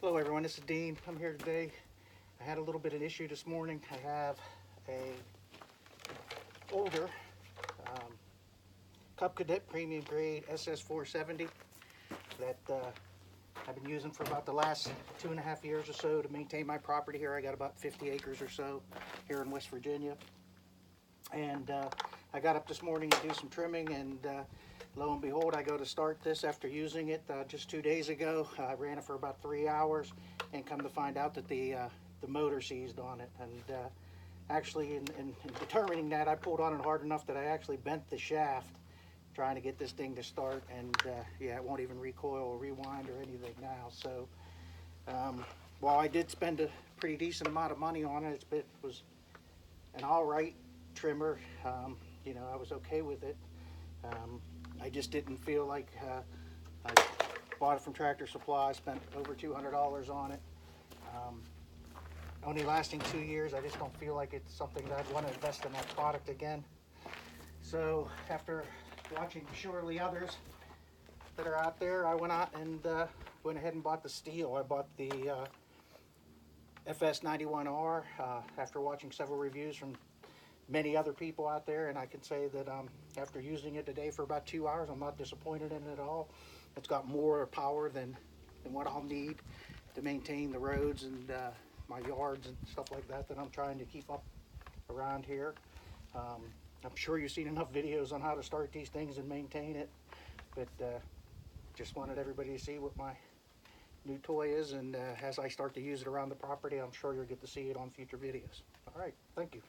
Hello everyone, this is Dean. I'm here today. I had a little bit of an issue this morning. I have a older Cub Cadet premium grade SS470 that I've been using for about the last 2.5 years or so to maintain my property here. I got about 50 acres or so here in West Virginia. And I got up this morning to do some trimming, and lo and behold, I go to start this after using it just 2 days ago. I ran it for about 3 hours and come to find out that the motor seized on it. And actually in determining that, I pulled on it hard enough that I actually bent the shaft trying to get this thing to start, and yeah, it won't even recoil or rewind or anything now. So while I did spend a pretty decent amount of money on it, it was an alright trimmer. You know, I was okay with it. I just didn't feel like I bought it from Tractor Supply, spent over $200 on it. Only lasting 2 years. I just don't feel like it's something that I'd want to invest in that product again. So after watching surely others that are out there, I went out and went ahead and bought the STIHL. I bought the FS91R after watching several reviews from many other people out there, and I can say that after using it today for about 2 hours, I'm not disappointed in it at all. It's got more power than what I'll need to maintain the roads and my yards and stuff like that I'm trying to keep up around here. I'm sure you've seen enough videos on how to start these things and maintain it, but just wanted everybody to see what my new toy is, and as I start to use it around the property, I'm sure you'll get to see it on future videos. All right, thank you.